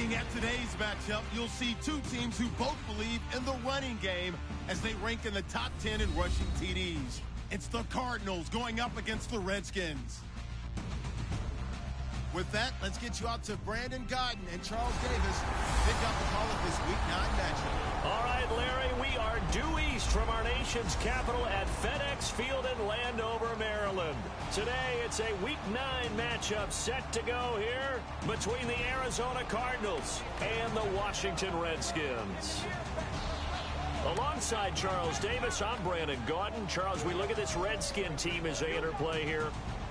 Looking at today's matchup, you'll see two teams who both believe in the running game as they rank in the top 10 in rushing TDs. It's the Cardinals going up against the Redskins. With that, let's get you out to Brandon Godden and Charles Davis. Pick up the call of this Week 9 matchup. All right, Larry, we are due east from our nation's capital at FedEx Field in Landover, Maryland. Today, it's a Week 9 matchup set to go here between the Arizona Cardinals and the Washington Redskins. Alongside Charles Davis, I'm Brandon Godden. Charles, we look at this Redskin team as they interplay here.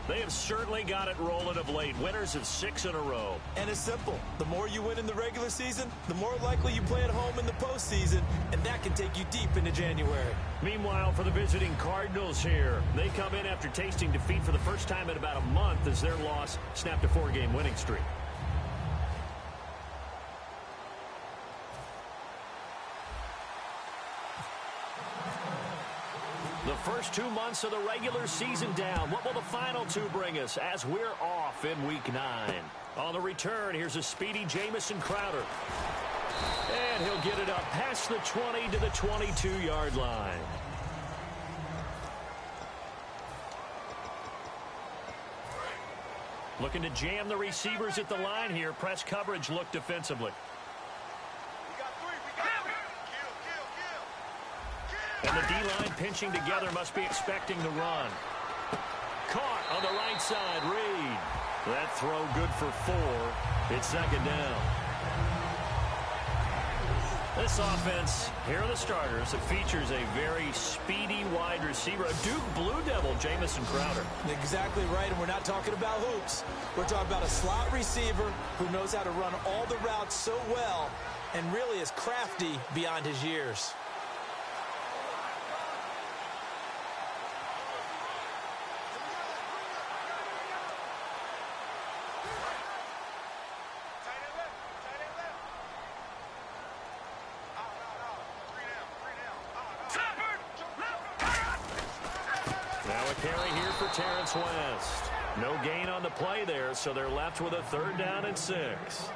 They have certainly got it rolling of late. Winners of 6 in a row. And it's simple. The more you win in the regular season, the more likely you play at home in the postseason, and that can take you deep into January. Meanwhile, for the visiting Cardinals here, they come in after tasting defeat for the first time in about a month as their loss snapped a 4-game winning streak. The first 2 months of the regular season down. What will the final 2 bring us as we're off in Week 9? On the return, here's a speedy Jamison Crowder. And he'll get it up past the 20 to the 22-yard line. Looking to jam the receivers at the line here. Press coverage look defensively. And the D-line pinching together must be expecting the run. Caught on the right side, Reed. That throw good for 4. It's second down. This offense, here are the starters. It features a very speedy wide receiver, a Duke Blue Devil, Jamison Crowder. Exactly right, and we're not talking about hoops. We're talking about a slot receiver who knows how to run all the routes so well and really is crafty beyond his years. West. No gain on the play there, so they're left with a 3rd down and 6.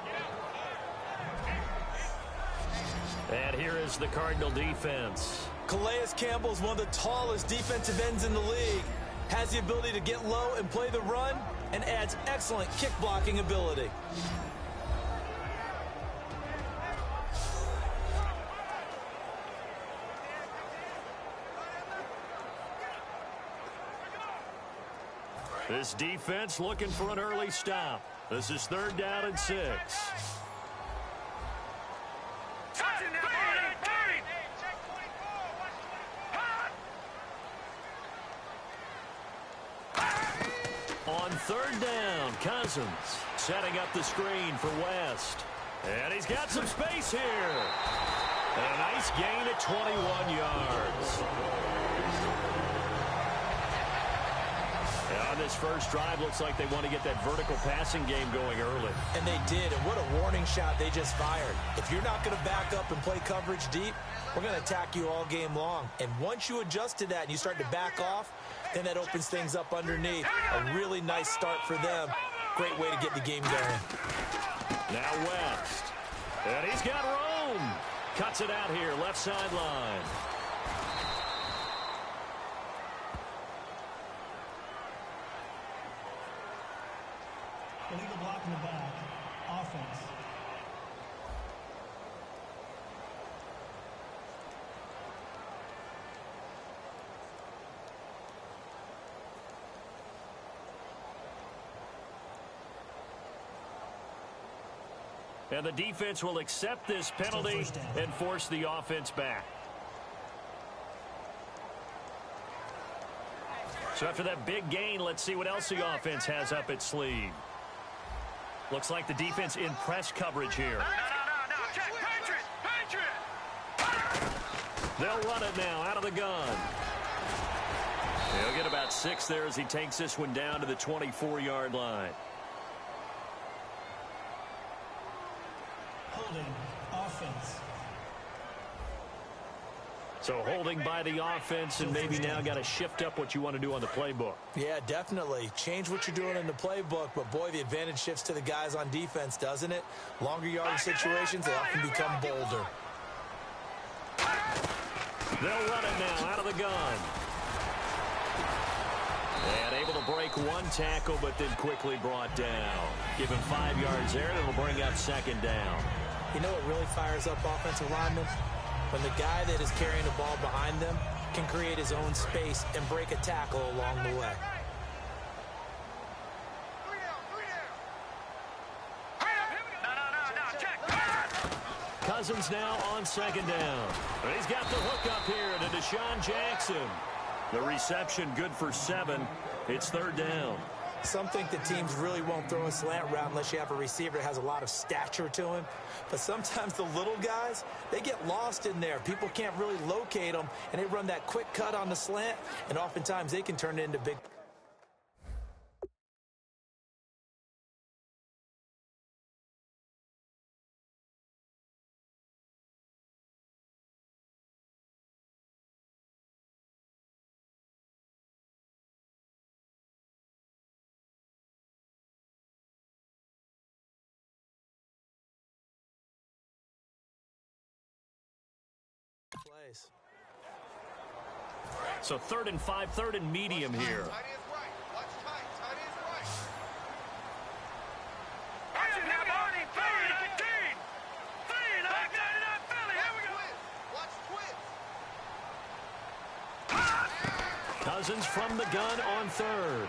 And here is the Cardinal defense. Calais Campbell is one of the tallest defensive ends in the league. Has the ability to get low and play the run, and adds excellent kick blocking ability. This defense looking for an early stop. This is 3rd down and 6. On 3rd down, Cousins setting up the screen for West. And he's got some space here. And a nice gain at 21 yards. On this first drive, looks like they want to get that vertical passing game going early. And they did, and what a warning shot they just fired. If you're not going to back up and play coverage deep, we're going to attack you all game long. And once you adjust to that and you start to back off, then that opens things up underneath. A really nice start for them. Great way to get the game going. Now West. And he's got Rome. Cuts it out here, left sideline. Illegal block in the back. Offense. And the defense will accept this penalty and force the offense back. So after that big gain, let's see what else the offense has up its sleeve. Looks like the defense in press coverage here. They'll run it now out of the gun. He'll get about 6 there as he takes this one down to the 24-yard line. Holding offense. So holding by the offense, and maybe now got to shift up what you want to do on the playbook. Yeah, definitely. Change what you're doing in the playbook, but boy, the advantage shifts to the guys on defense, doesn't it? Longer yardage situations, they often become bolder. They'll run it now out of the gun. And able to break one tackle, but then quickly brought down. Give him 5 yards there, and it'll bring up second down. You know what really fires up offensive linemen? When the guy that is carrying the ball behind them can create his own space and break a tackle along the way. Cousins now on second down. But he's got the hook up here to Deshaun Jackson. The reception good for 7. It's third down. Some think that teams really won't throw a slant route unless you have a receiver that has a lot of stature to him. But sometimes the little guys, they get lost in there. People can't really locate them, and they run that quick cut on the slant, and oftentimes they can turn it into big. Plays. So 3rd and 5, 3rd and medium here. Cousins from the gun on 3rd.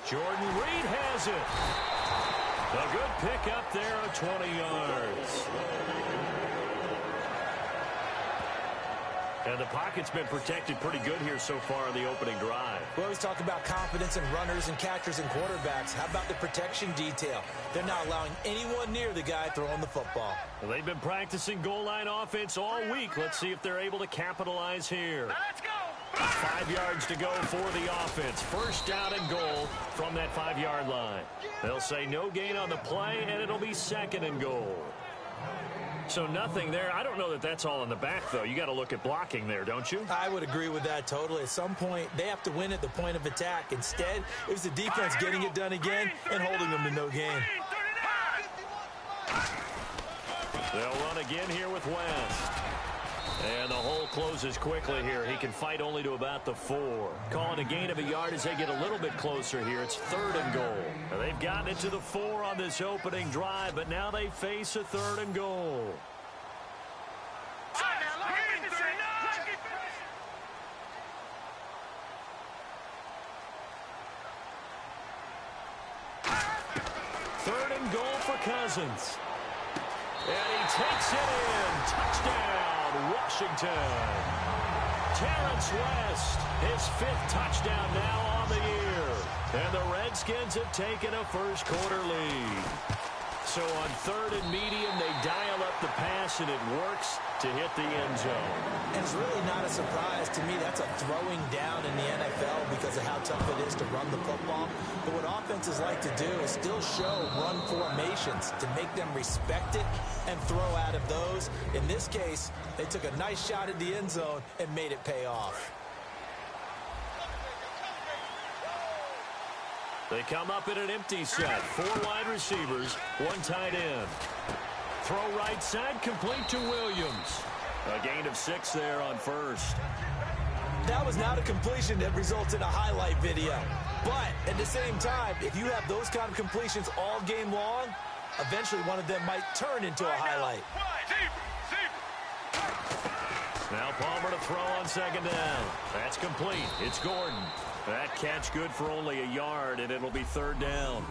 Jordan Reed has it. A good pick up there of 20 yards. And the pocket's been protected pretty good here so far in the opening drive. We always talk about confidence in runners and catchers and quarterbacks. How about the protection detail? They're not allowing anyone near the guy throwing the football. Well, they've been practicing goal line offense all week. Let's see if they're able to capitalize here. Let's go. 5 yards to go for the offense. First down and goal from that 5-yard line. They'll say no gain on the play, and it'll be 2nd and goal. So nothing there. I don't know that that's all in the back, though. You got to look at blocking there, don't you? I would agree with that totally. At some point, they have to win at the point of attack. Instead, it was the defense getting it done again and holding them to no gain. They'll run again here with West. And the hole closes quickly here. He can fight only to about the 4. Calling a gain of a yard as they get a little bit closer here. It's 3rd and goal. Now they've gotten it to the 4 on this opening drive, but now they face a 3rd and goal. Third and goal for Cousins. And he takes it in. Touchdown, Washington. Terrence West, his 5th touchdown now on the year. And the Redskins have taken a first-quarter lead. So on 3rd and medium, they dial up the pass, and it works to hit the end zone. And it's really not a surprise to me. That's a throwing down in the NFL because of how tough it is to run the football. But what offenses like to do is still show run formations to make them respect it and throw out of those. In this case, they took a nice shot at the end zone and made it pay off. They come up in an empty set. 4 wide receivers, 1 tight end. Throw right side, complete to Williams. A gain of 6 there on 1st. That was not a completion that results in a highlight video. But at the same time, if you have those kind of completions all game long, eventually one of them might turn into a highlight. Now Palmer to throw on 2nd down. That's complete. It's Gordon. That catch good for only a yard, and it'll be 3rd down.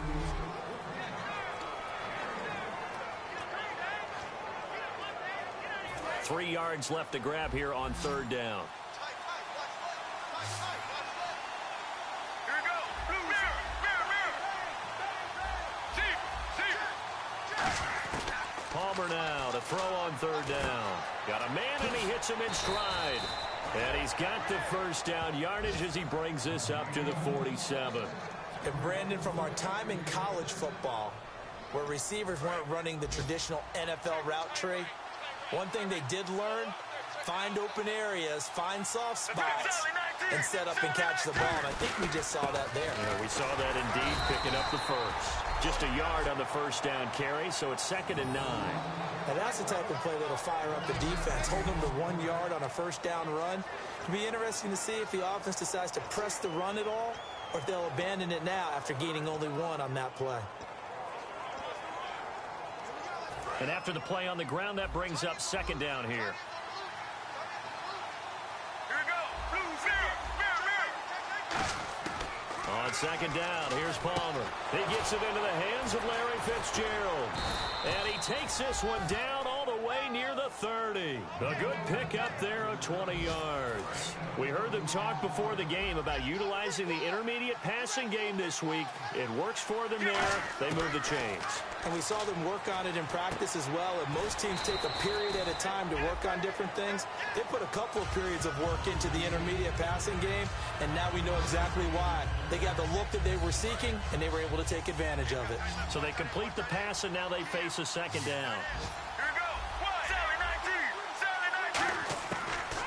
Three yards left to grab here on 3rd down. Here we go. Palmer now to throw on 3rd down. Got a man, and he hits him in stride. And he's got the first down yardage as he brings this up to the 47. And Brandon, from our time in college football, where receivers weren't running the traditional NFL route tree. One thing they did learn, find open areas, find soft spots, and set up and catch the ball. And I think we just saw that there. Yeah, we saw that indeed, picking up the first. Just a yard on the first down carry, so it's 2nd and 9. And that's the type of play that'll fire up the defense. Hold them to 1 yard on a first down run. It'll be interesting to see if the offense decides to press the run at all, or if they'll abandon it now after gaining only 1 on that play. And after the play on the ground, that brings up 2nd down here. Here we go. Blue, mirror. On 2nd down, here's Palmer. He gets it into the hands of Larry Fitzgerald. And he takes this one down all the way near the 30. A good pickup there of 20 yards. We heard them talk before the game about utilizing the intermediate passing game this week. It works for them there. They move the chains. And we saw them work on it in practice as well. And most teams take a period at a time to work on different things. They put a couple of periods of work into the intermediate passing game, and now we know exactly why. They got the look that they were seeking, and they were able to take advantage of it. So they complete the pass, and now they face a 2nd down. Here we go. Sally 19.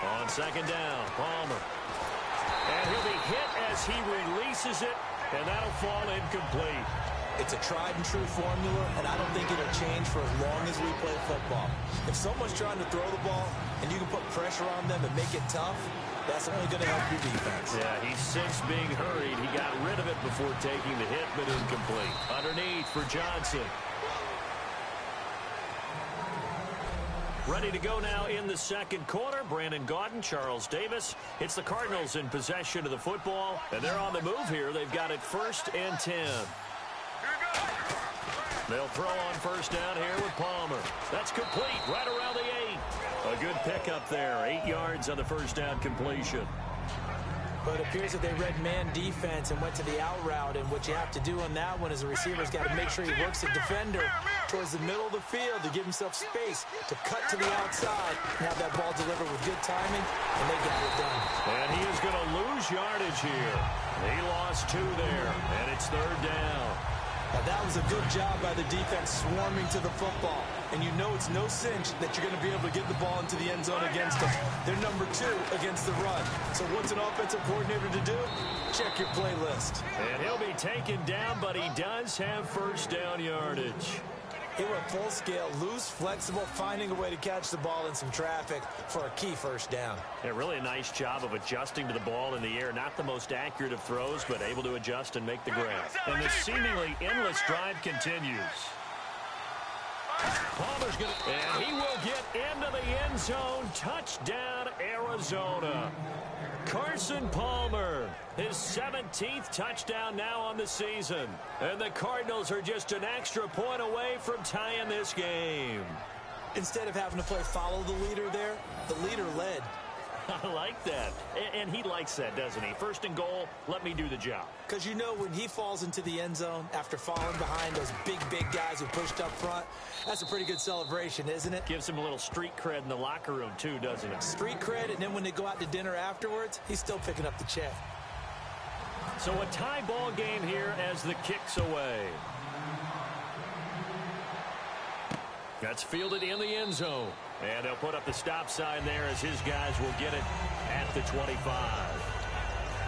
On 2nd down, Palmer. And he'll be hit as he releases it, and that'll fall incomplete. It's a tried-and-true formula, and I don't think it'll change for as long as we play football. If someone's trying to throw the ball and you can put pressure on them and make it tough, that's only going to help your defense. Yeah, he's since being hurried. He got rid of it before taking the hit, but incomplete. Underneath for Johnson. Ready to go now in the 2nd quarter. Brandon Gaudin, Charles Davis. It's the Cardinals in possession of the football, and they're on the move here. They've got it 1st and 10. They'll throw on 1st down here with Palmer. That's complete right around the 8. A good pickup there. 8 yards on the 1st down completion. But it appears that they read man defense and went to the out route, and what you have to do on that one is the receiver's got to make sure he works the defender towards the middle of the field to give himself space to cut to the outside and have that ball delivered with good timing, and they got it done. And he is going to lose yardage here. He lost 2 there, and it's 3rd down. Now that was a good job by the defense swarming to the football. And you know it's no cinch that you're going to be able to get the ball into the end zone against them. They're number 2 against the run. So what's an offensive coordinator to do? Check your playlist. And he'll be taken down, but he does have 1st down yardage. He went full scale, loose, flexible, finding a way to catch the ball in some traffic for a key 1st down. Yeah, really a nice job of adjusting to the ball in the air. Not the most accurate of throws, but able to adjust and make the grab. And the seemingly endless drive continues. Palmer's going to, and he will get into the end zone. Touchdown, Arizona. Carson Palmer, his 17th touchdown now on the season. And the Cardinals are just an extra point away from tying this game. Instead of having to play follow the leader there, the leader led. I like that. And he likes that, doesn't he? 1st and goal, let me do the job. Because you know when he falls into the end zone after falling behind those big guys who pushed up front, that's a pretty good celebration, isn't it? Gives him a little street cred in the locker room, too, doesn't it? Street cred, and then when they go out to dinner afterwards, he's still picking up the check. So a tie ball game here as the kick's away. That's fielded in the end zone. And they'll put up the stop sign there as his guys will get it at the 25.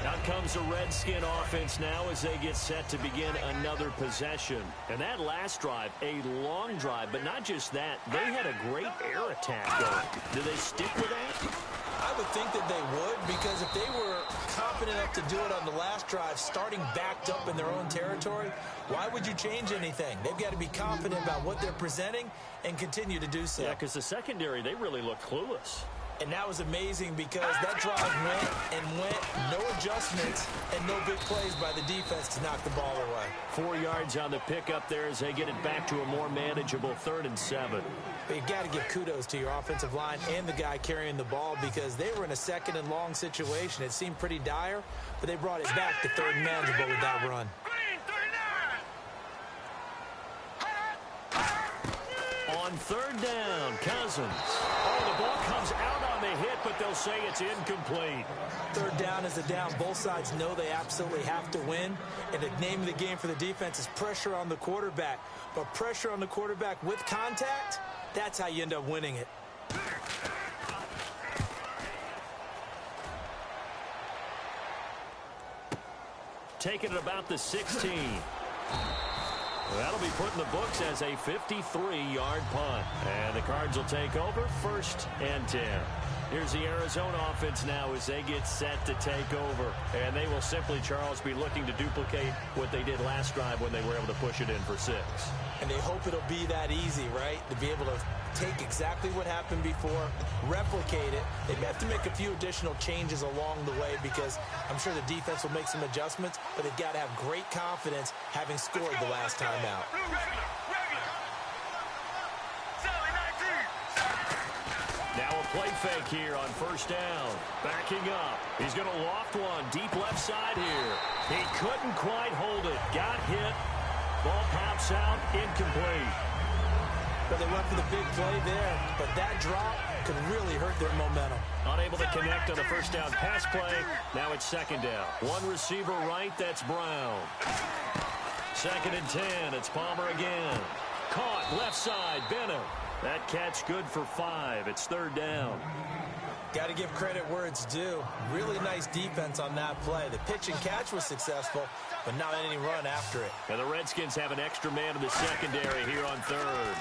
Out comes the Redskin offense now as they get set to begin another possession. And that last drive, a long drive, but not just that. They had a great air attack going. Do they stick with that? I would think that they would, because if they were confident enough to do it on the last drive, starting backed up in their own territory, why would you change anything? They've got to be confident about what they're presenting and continue to do so. Yeah, because the secondary, they really look clueless. And that was amazing because that drive went and went, no adjustments, and no big plays by the defense to knock the ball away. 4 yards on the pickup there as they get it back to a more manageable 3rd and 7. But you've got to give kudos to your offensive line and the guy carrying the ball because they were in a 2nd and long situation. It seemed pretty dire, but they brought it back to 3rd and manageable with that run. On 3rd down, Cousins. Oh, the ball comes out on the hit, but they'll will say it's incomplete. Third down is a down. Both sides know they absolutely have to win. And the name of the game for the defense is pressure on the quarterback. But pressure on the quarterback with contact, that's how you end up winning it. Taking it about the 16. That'll be put in the books as a 53-yard punt. And the Cards will take over 1st and 10. Here's the Arizona offense now as they get set to take over. And they will simply, Charles, be looking to duplicate what they did last drive when they were able to push it in for 6. And they hope it'll be that easy, right? To be able to take exactly what happened before, replicate it. They may have to make a few additional changes along the way because I'm sure the defense will make some adjustments, but they've got to have great confidence having scored the last time out. Now a play fake here on 1st down. Backing up. He's going to loft one deep left side here. He couldn't quite hold it. Got hit. Ball pops out. Incomplete. But they went for the big play there. But that drop could really hurt their momentum. Unable to connect on the 1st down pass play. Now it's 2nd down. One receiver right. That's Brown. 2nd and 10. It's Palmer again. Caught left side. Bennett. That catch good for 5. It's 3rd down. Got to give credit where it's due. Really nice defense on that play. The pitch and catch was successful, but not any run after it. And the Redskins have an extra man in the secondary here on 3rd.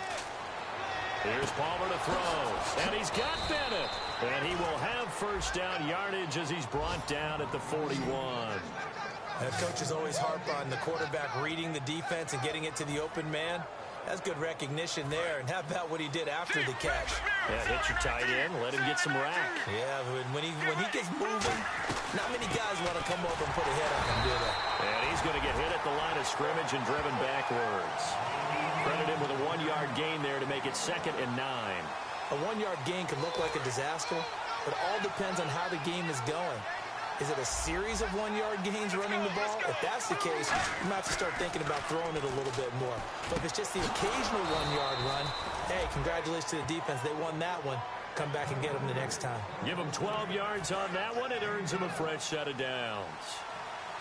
Here's Palmer to throw. And he's got Bennett. And he will have 1st down yardage as he's brought down at the 41. And coaches always harp on the quarterback reading the defense and getting it to the open man. That's good recognition there. And how about what he did after the catch? Yeah, hit your tight end, let him get some rack. Yeah, when he gets moving, not many guys want to come over and put a hit on him, do they? And he's going to get hit at the line of scrimmage and driven backwards. Credit him with a 1-yard gain there to make it 2nd and 9. A 1-yard gain can look like a disaster, but it all depends on how the game is going. Is it a series of 1-yard gains running the ball? If that's the case, you might have to start thinking about throwing it a little bit more. But if it's just the occasional 1-yard run, hey, congratulations to the defense. They won that one. Come back and get them the next time. Give him 12 yards on that one. It earns him a fresh set of downs.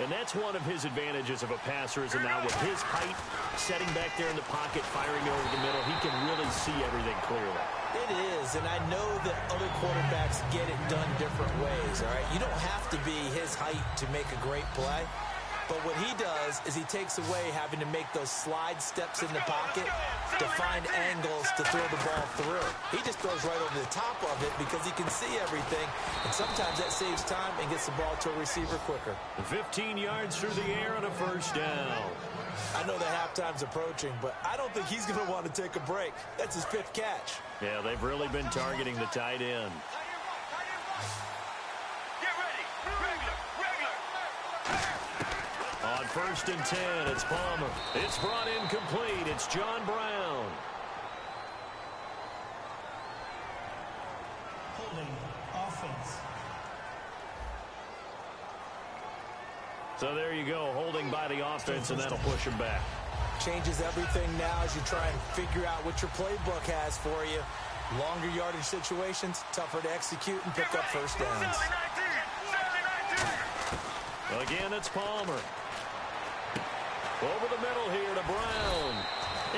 And that's one of his advantages of a passer is now with his height, setting back there in the pocket, firing over the middle, he can really see everything clearly. It is, and I know that other quarterbacks get it done different ways, all right? You don't have to be his height to make a great play. But what he does is he takes away having to make those slide steps in the pocket to find angles to throw the ball through. He just throws right over the top of it because he can see everything, and sometimes that saves time and gets the ball to a receiver quicker. 15 yards through the air on a 1st down. I know the halftime's approaching, but I don't think he's going to want to take a break. That's his 5th catch. Yeah, they've really been targeting the tight end. On 1st and 10, it's Palmer. It's brought in complete. It's John Brown. Holding offense. So there you go, holding by the offense, and that'll push him back. Changes everything now as you try and figure out what your playbook has for you. Longer yardage situations, tougher to execute and pick up 1st downs. Again, it's Palmer. Over the middle here to Brown.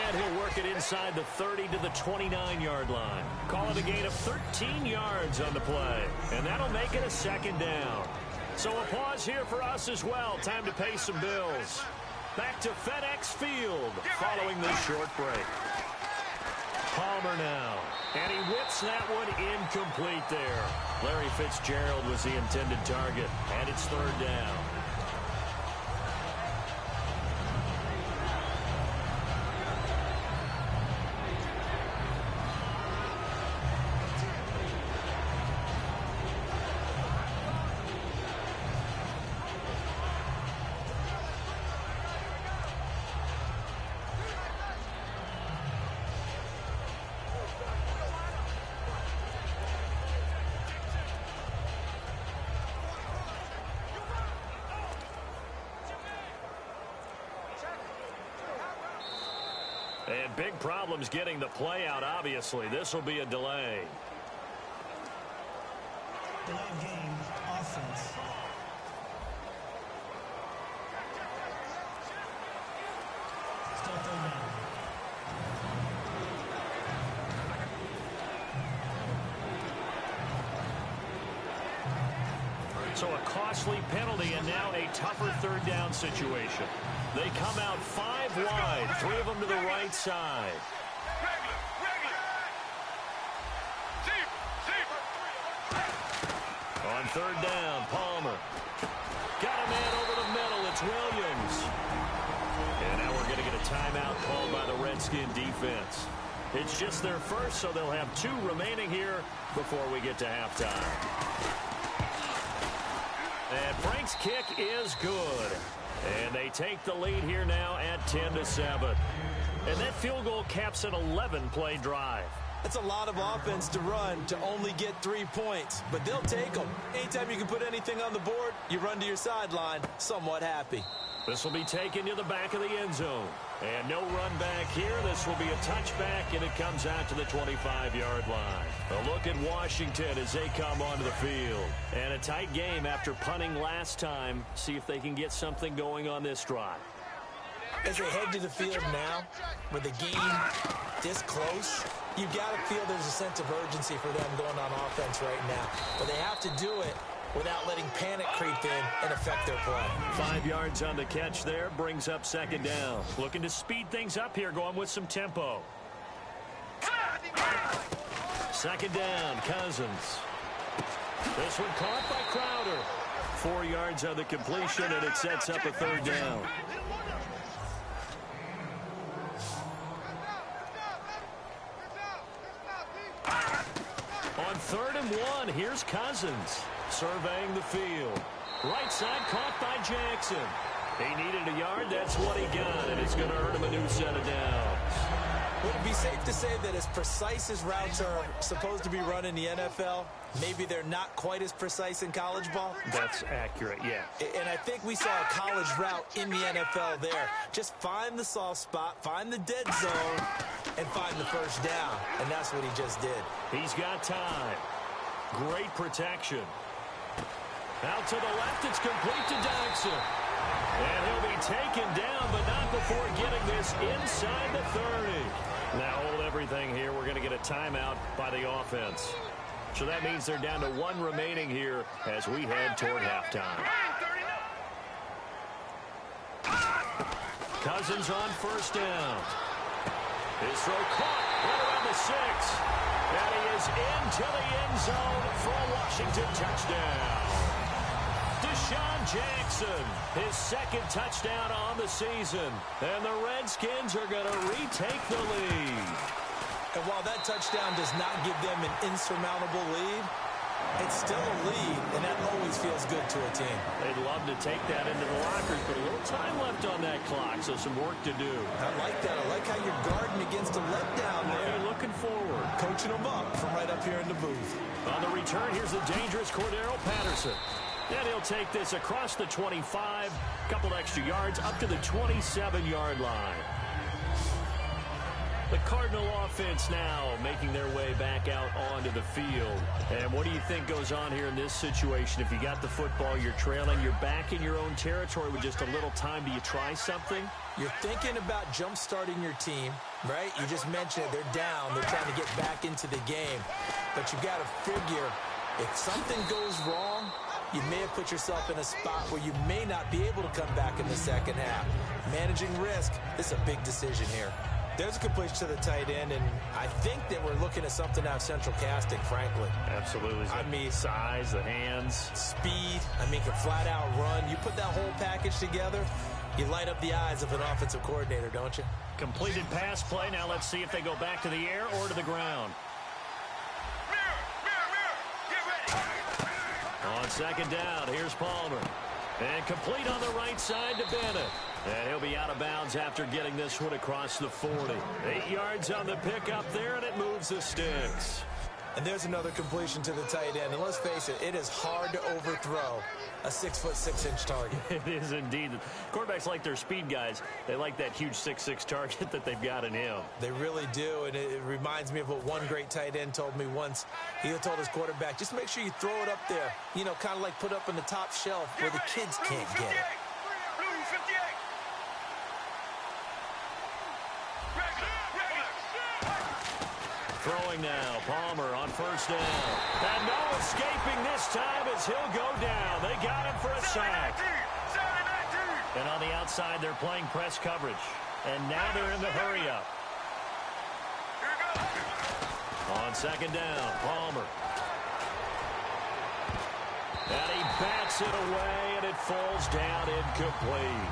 And he'll work it inside the 30 to the 29-yard line. Call it a gain of 13 yards on the play. And that'll make it a 2nd down. So a pause here for us as well. Time to pay some bills. Back to FedEx Field following this short break. Palmer now. And he whips that one incomplete there. Larry Fitzgerald was the intended target. And it's 3rd down. And big problems getting the play out, obviously. This will be a delay. Delay of game, offense. Still third down. So a costly penalty and now a tougher third down situation. They come out 5 wide, 3 of them to the right side. On third down, Palmer. Got a man over the middle. It's Williams. And now we're going to get a timeout called by the Redskin defense. It's just their first, so they'll have 2 remaining here before we get to halftime. And Frank's kick is good. And they take the lead here now at 10-7. And that field goal caps an 11-play drive. That's a lot of offense to run to only get 3 points, but they'll take them. Anytime you can put anything on the board, you run to your sideline somewhat happy. This will be taken to the back of the end zone. And no run back here. This will be a touchback, and it comes out to the 25-yard line. A look at Washington as they come onto the field. And a tight game after punting last time. See if they can get something going on this drive. As they head to the field now, with the game this close, you've got to feel there's a sense of urgency for them going on offense right now. But they have to do it without letting panic creep in and affect their play. 5 yards on the catch there, brings up second down. Looking to speed things up here, going with some tempo. Second down, Cousins. This one caught by Crowder. 4 yards on the completion, and it sets up a third down. On 3rd and 1, here's Cousins surveying the field. Right side caught by Jackson. He needed a yard. That's what he got, and it's going to earn him a new set of downs. Would it be safe to say that as precise as routes are supposed to be run in the NFL, maybe they're not quite as precise in college ball? That's accurate, yeah. And I think we saw a college route in the NFL there. Just find the soft spot, find the dead zone, and find the first down. And that's what he just did. He's got time. Great protection. Out to the left, it's complete to Dodson. And he'll be taken down, but not before getting this inside the 30. Now hold everything here. We're going to get a timeout by the offense. So that means they're down to 1 remaining here as we head toward halftime. Cousins on first down. His throw caught right around the 6. And he is into the end zone for a Washington touchdown. Deshaun Jackson, his 2nd touchdown on the season. And the Redskins are going to retake the lead. And while that touchdown does not give them an insurmountable lead, it's still a lead, and that always feels good to a team. They'd love to take that into the lockers, but a little time left on that clock, so some work to do. I like that. I like how you're guarding against a letdown there. They're looking forward. Coaching them up from right up here in the booth. On the return, here's the dangerous Cordero Patterson. And he'll take this across the 25, couple extra yards, up to the 27-yard line. The Cardinal offense now making their way back out onto the field. And what do you think goes on here in this situation? If you got the football, you're trailing, you're back in your own territory with just a little time. Do you try something? You're thinking about jump-starting your team, right? You just mentioned it. They're down. They're trying to get back into the game. But you got to figure if something goes wrong, you may have put yourself in a spot where you may not be able to come back in the second half. Managing risk is a big decision here. There's a completion to the tight end, and I think that we're looking at something out of central casting, frankly. Absolutely. I mean, size, the hands. Speed. I mean, can flat out run. You put that whole package together, you light up the eyes of an offensive coordinator, don't you? Completed pass play. Now let's see if they go back to the air or to the ground. On second down, here's Palmer. And complete on the right side to Bennett. And he'll be out of bounds after getting this one across the 40. 8 yards on the pickup there, and it moves the sticks. And there's another completion to the tight end. And let's face it, it is hard to overthrow a 6'6" target. It is indeed. Quarterbacks like their speed guys. They like that huge 6'6" target that they've got in him. They really do, and it reminds me of what one great tight end told me once. He told his quarterback, just make sure you throw it up there, you know, kind of like put up on the top shelf where the kids can't get it. Blue 58. Throwing now, Palmer on first down. And no escaping this time as he'll go down. They got him for a sack. And on the outside, they're playing press coverage. And now they're in the hurry-up. On second down, Palmer. And he bats it away, and it falls down incomplete.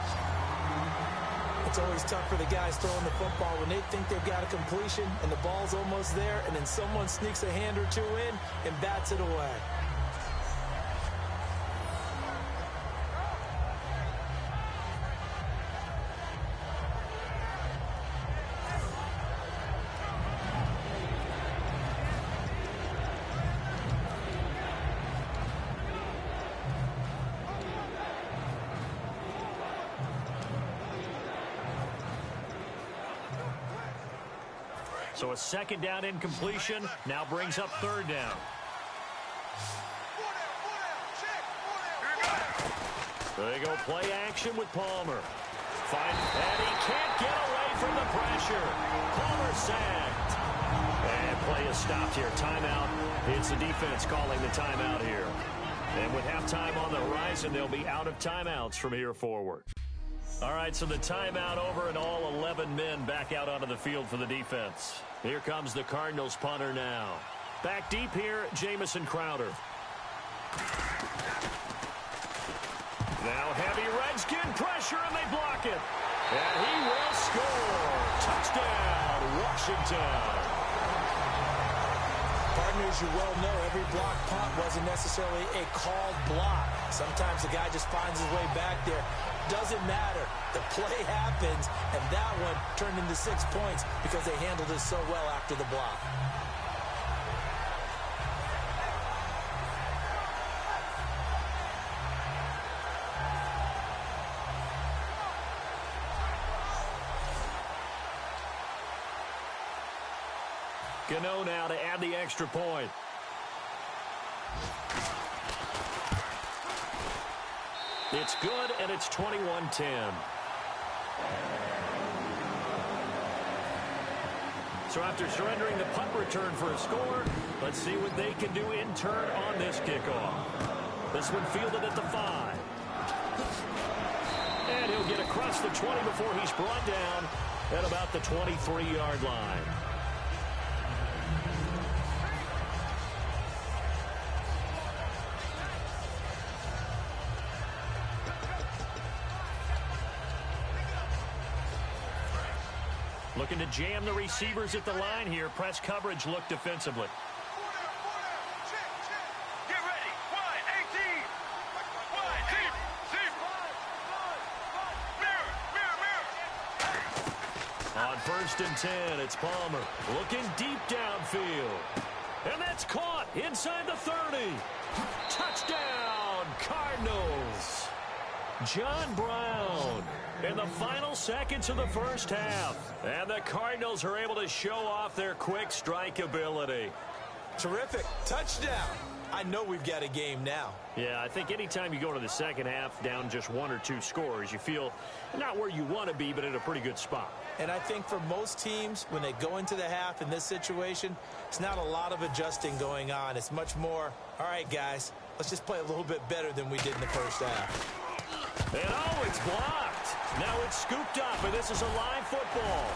It's always tough for the guys throwing the football when they think they've got a completion and the ball's almost there, and then someone sneaks a hand or two in and bats it away. So a second down incompletion now brings up third down. There you go, play action with Palmer. And he can't get away from the pressure. Palmer sacked. And play is stopped here. Timeout. It's the defense calling the timeout here. And with halftime on the horizon, they'll be out of timeouts from here forward. All right, so the timeout over and all 11 men back out onto the field for the defense. Here comes the Cardinals punter now. Back deep here, Jamison Crowder. Now heavy Redskin pressure, and they block it. And he will score. Touchdown, Washington. Partner, as you well know, every block punt wasn't necessarily a called block. Sometimes the guy just finds his way back there. Doesn't matter. The play happens, and that one turned into 6 points because they handled it so well after the block. Gano now to add the extra point. It's good, and it's 21-10. So after surrendering the punt return for a score, let's see what they can do in turn on this kickoff. This one fielded at the 5. And he'll get across the 20 before he's brought down at about the 23-yard line. Looking to jam the receivers at the line here. Press coverage look defensively. Get ready. 1-18. 1-8. Mirror. On first and 10, it's Palmer looking deep downfield. And that's caught inside the 30. Touchdown, Cardinals. John Brown in the final seconds of the first half. And the Cardinals are able to show off their quick strike ability. Terrific. Touchdown. I know we've got a game now. Yeah, I think anytime you go to the second half down just 1 or 2 scores, you feel not where you want to be, but in a pretty good spot. And I think for most teams, when they go into the half in this situation, it's not a lot of adjusting going on. It's much more, all right, guys, let's just play a little bit better than we did in the first half. And oh, it's blocked. Now it's scooped up, and this is a live football.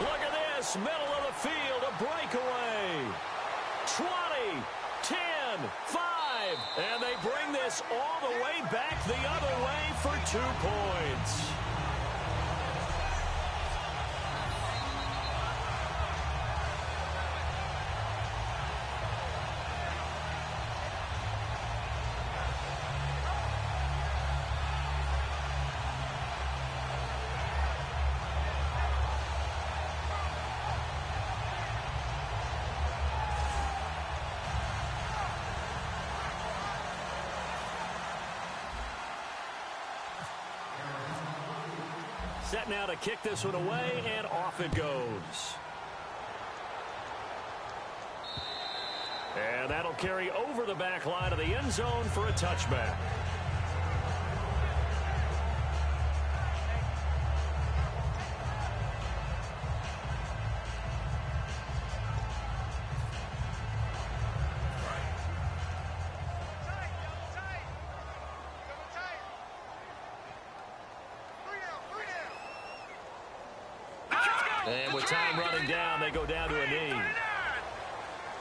Look at this, middle of the field, a breakaway. 20, 10, 5, and they bring this all the way back the other way for 2 points. Set now to kick this one away, and off it goes. And that'll carry over the back line of the end zone for a touchback. And with time running down, they go down to a knee.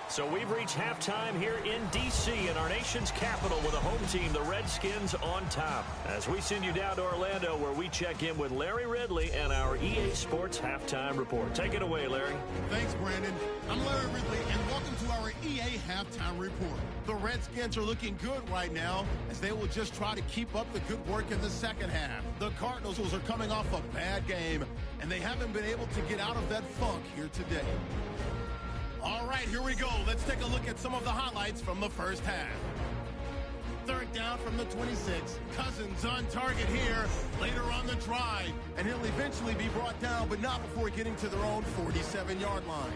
So we've reached halftime here in D.C. in our nation's capital with a home team, the Redskins, on top. As we send you down to Orlando, where we check in with Larry Ridley and our EA Sports Halftime Report. Take it away, Larry. Thanks, Brandon. I'm Larry Ridley, and welcome to our EA Halftime Report. The Redskins are looking good right now, as they will just try to keep up the good work in the second half. The Cardinals are coming off a bad game, and they haven't been able to get out of that funk here today. All right, here we go. Let's take a look at some of the highlights from the first half. Third down from the 26. Cousins on target here later on the drive, and he'll eventually be brought down, but not before getting to their own 47-yard line.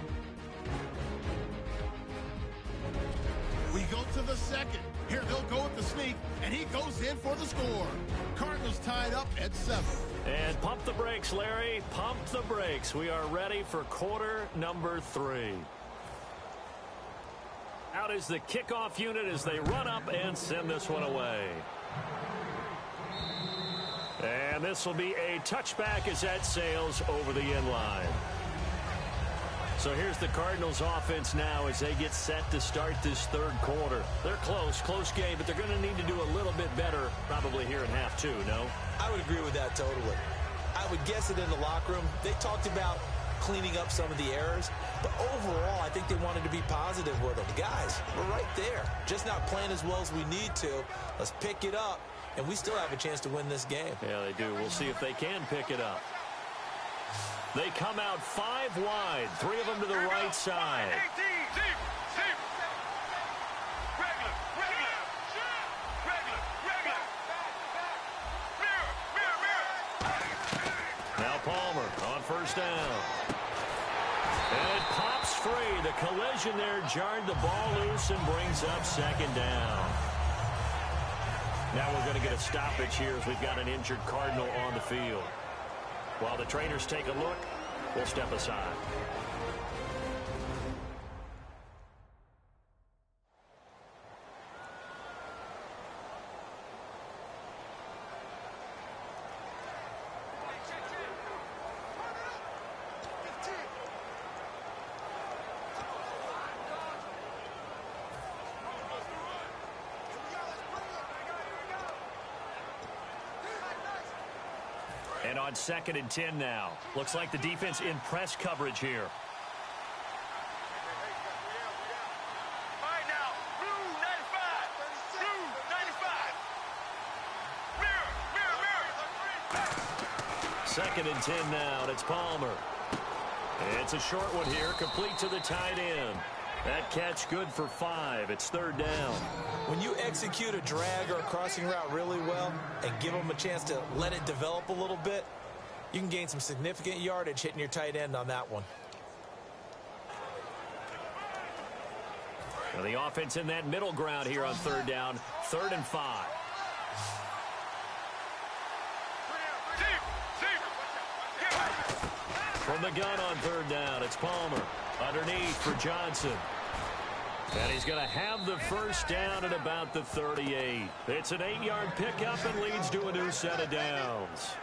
We go to the second. Here they'll go with the sneak, and he goes in for the score. Cardinals tied up at 7. And pump the brakes, Larry. Pump the brakes. We are ready for quarter number 3. Out is the kickoff unit as they run up and send this one away. And this will be a touchback as that sails over the end line. So here's the Cardinals offense now as they get set to start this third quarter. They're close game, but they're going to need to do a little bit better probably here in half 2, no? I would agree with that totally. I would guess it in the locker room. They talked about cleaning up some of the errors, but overall, I think they wanted to be positive with them. Guys, we're right there. Just not playing as well as we need to. Let's pick it up, and we still have a chance to win this game. Yeah, they do. We'll see if they can pick it up. They come out 5 wide, 3 of them to the right side. Now Palmer on first down. And it pops free. The collision there jarred the ball loose and brings up second down. Now we're going to get a stoppage here as we've got an injured Cardinal on the field. While the trainers take a look, we'll step aside. And on 2nd and 10 now. Looks like the defense in press coverage here. All right, now, blue 95. Blue 95. Mirror. 2nd and 10 now, and it's Palmer. It's a short one here, complete to the tight end. That catch good for 5. It's 3rd down. When you execute a drag or a crossing route really well and give them a chance to let it develop a little bit, you can gain some significant yardage hitting your tight end on that one. Well, the offense in that middle ground here on 3rd down, 3rd and 5. From the gun on 3rd down, it's Palmer. Underneath for Johnson. And he's going to have the first down at about the 38. It's an 8-yard pickup and leads to a new set of downs.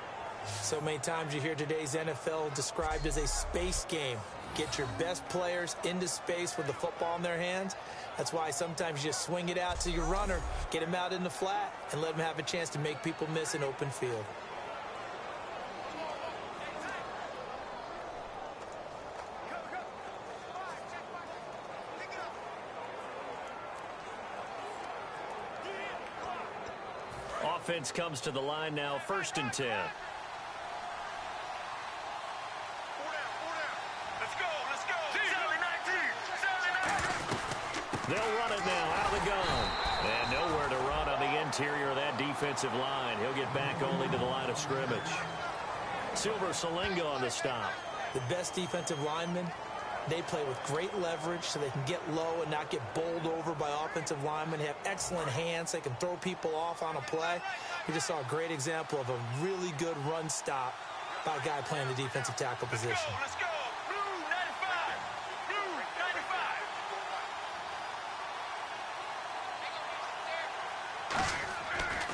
So many times you hear today's NFL described as a space game. Get your best players into space with the football in their hands. That's why sometimes you just swing it out to your runner, get him out in the flat, and let him have a chance to make people miss an open field. Offense comes to the line now, 1st and 10. Let's go. They'll run it now out of the gun. And nowhere to run on the interior of that defensive line. He'll get back only to the line of scrimmage. Silver Salinga on the stop. The best defensive linemen, they play with great leverage so they can get low and not get bowled over by offensive linemen. They have excellent hands. They can throw people off on a play. We just saw a great example of a really good run stop by a guy playing the defensive tackle position. Let's go. Blue 95. Blue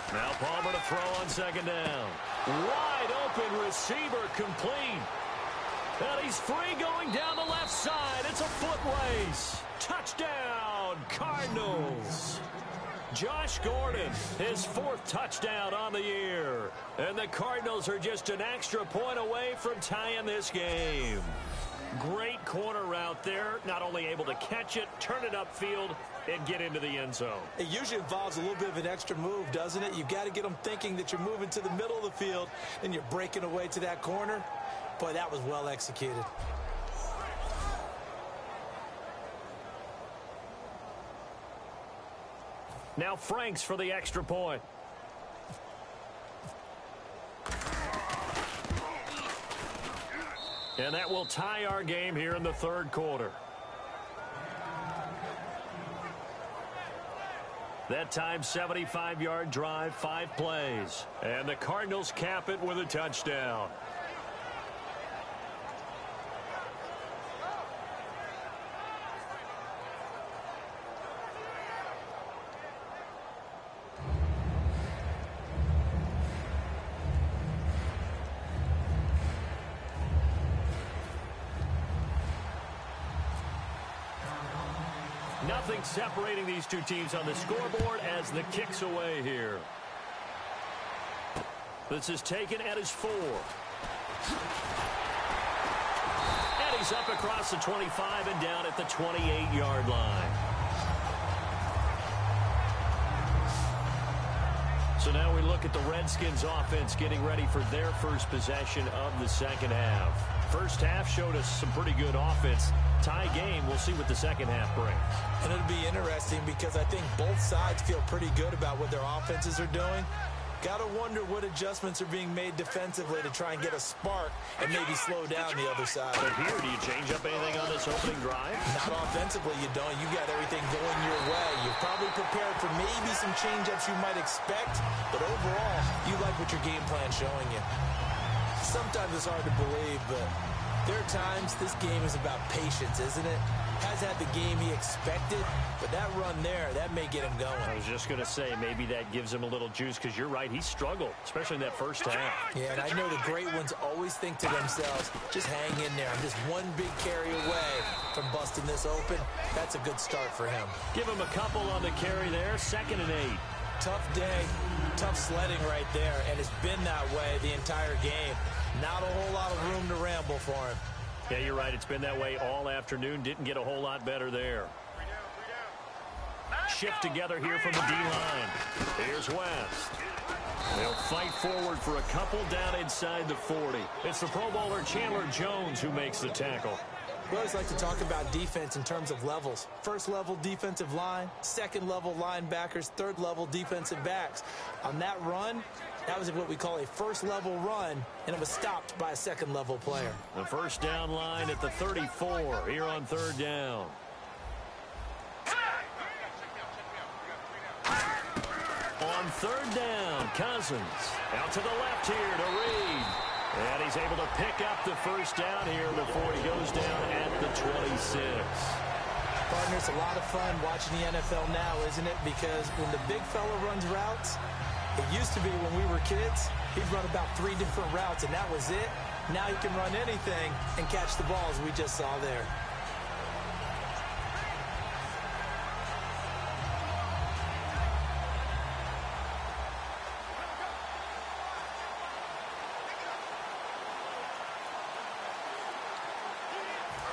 95. Now Palmer to throw on second down. Wide open receiver complete. And he's free going down the left side. It's a foot race. Touchdown, Cardinals. Josh Gordon, his 4th touchdown on the year. And the Cardinals are just an extra point away from tying this game. Great corner route there. Not only able to catch it, turn it upfield, and get into the end zone. It usually involves a little bit of an extra move, doesn't it? You've got to get them thinking that you're moving to the middle of the field and you're breaking away to that corner. Boy, that was well executed. Now Franks for the extra point. And that will tie our game here in the 3rd quarter. That time, 75-yard drive, 5 plays. And the Cardinals cap it with a touchdown. Nothing separating these two teams on the scoreboard as the kick's away here. This is taken at his 4. And he's up across the 25 and down at the 28-yard line. So now we look at the Redskins offense getting ready for their first possession of the second half. First half showed us some pretty good offense. Tie game, we'll see what the second half brings. And it'll be interesting because I think both sides feel pretty good about what their offenses are doing. Got to wonder what adjustments are being made defensively to try and get a spark and maybe slow down the other side. But here, do you change up anything on this opening drive? Not offensively, you don't. You got everything going your way. You're probably prepared for maybe some change-ups you might expect, but overall, you like what your game plan's showing you. Sometimes it's hard to believe, but there are times this game is about patience, isn't it? Has had the game he expected, but that run there, that may get him going. I was just going to say, maybe that gives him a little juice, because you're right, he struggled, especially in that first half. Yeah, and I know the great ones always think to themselves, just hang in there. I'm just one big carry away from busting this open. That's a good start for him. Give him a couple on the carry there, 2nd and 8. Tough day, tough sledding right there, and it's been that way the entire game. Not a whole lot of room to ramble for him. Yeah, you're right. It's been that way all afternoon. Didn't get a whole lot better there. Shift together here from the D-line. Here's West. They'll fight forward for a couple down inside the 40. It's the Pro Bowler Chandler Jones who makes the tackle. We always like to talk about defense in terms of levels. First level defensive line, second level linebackers, third level defensive backs. On that run, that was what we call a first level run, and it was stopped by a second level player. The first down line at the 34 here on 3rd down. On 3rd down, Cousins out to the left here to Reed. And he's able to pick up the first down here before he goes down at the 26. Partner, it's a lot of fun watching the NFL now, isn't it? Because when the big fella runs routes, it used to be when we were kids, he'd run about 3 different routes, and that was it. Now he can run anything and catch the balls we just saw there.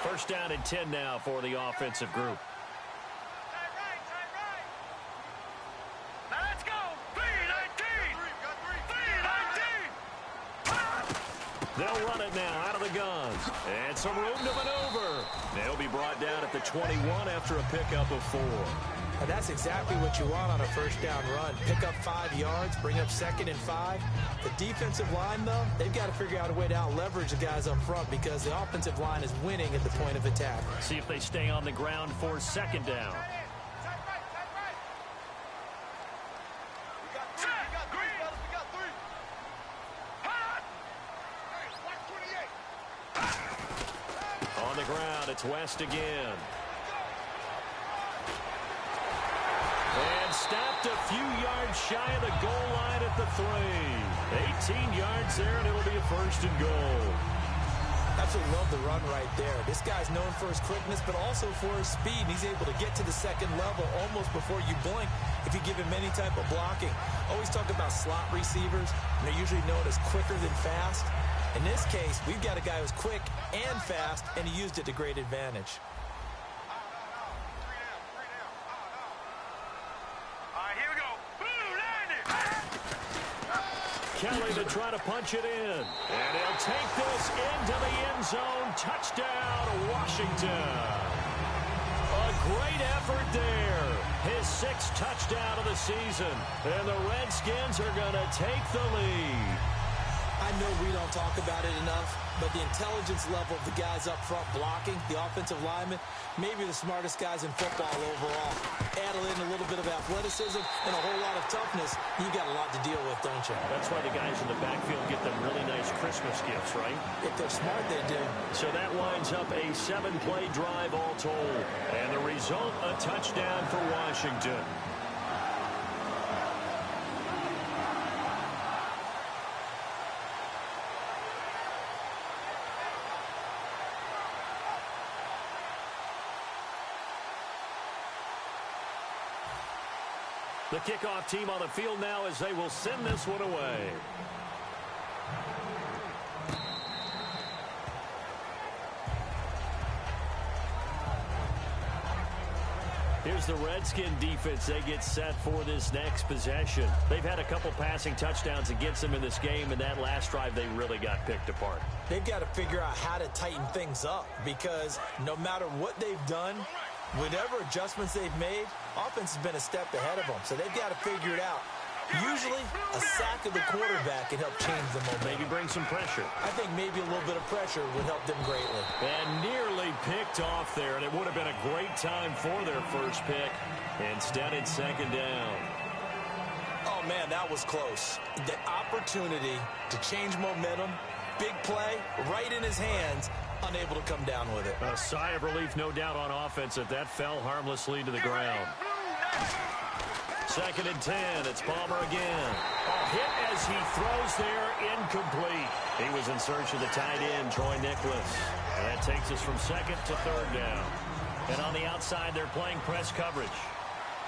First down and 10 now for the offensive group. Now let's go. 3-19. 3-19. They'll run it now out of the guns. And some room to maneuver. They'll be brought down at the 21 after a pickup of 4. And that's exactly what you want on a first down run. Pick up 5 yards, bring up 2nd and 5. The defensive line, though, they've got to figure out a way to out-leverage the guys up front because the offensive line is winning at the point of attack. See if they stay on the ground for 2nd down. On the ground, it's West again. And stopped a few yards shy of the goal line at the 3. 18 yards there, and it'll be a 1st and goal. Absolutely love the run right there. This guy's known for his quickness, but also for his speed. And he's able to get to the 2nd level almost before you blink if you give him any type of blocking. Always talk about slot receivers, and they're usually known as quicker than fast. In this case, we've got a guy who's quick and fast, and he used it to great advantage. Kelly to try to punch it in. And he'll take this into the end zone. Touchdown, Washington. A great effort there. His 6th touchdown of the season. And the Redskins are going to take the lead. I know we don't talk about it enough, but the intelligence level of the guys up front blocking, the offensive linemen, maybe the smartest guys in football overall. Add in a little bit of athleticism and a whole lot of toughness, you got a lot to deal with, don't you? That's why the guys in the backfield get them really nice Christmas gifts, right? If they're smart, they do. So that winds up a 7-play drive all told. And the result, a touchdown for Washington. The kickoff team on the field now as they will send this one away. Here's the Redskin defense. They get set for this next possession. They've had a couple passing touchdowns against them in this game, and that last drive they really got picked apart. They've got to figure out how to tighten things up because no matter what they've done, whatever adjustments they've made, offense has been a step ahead of them. So they've got to figure it out. Usually, a sack of the quarterback can help change the momentum. Maybe bring some pressure. I think maybe a little bit of pressure would help them greatly. And nearly picked off there, and it would have been a great time for their first pick. Instead, it's 2nd down. Oh, man, that was close. The opportunity to change momentum, big play, right in his hands, unable to come down with it. A sigh of relief, no doubt, on offense if that fell harmlessly to the ground. 2nd and 10. It's Palmer again. A hit as he throws there, incomplete. He was in search of the tight end, Troy Nicholas. And that takes us from 2nd to 3rd down. And on the outside, they're playing press coverage.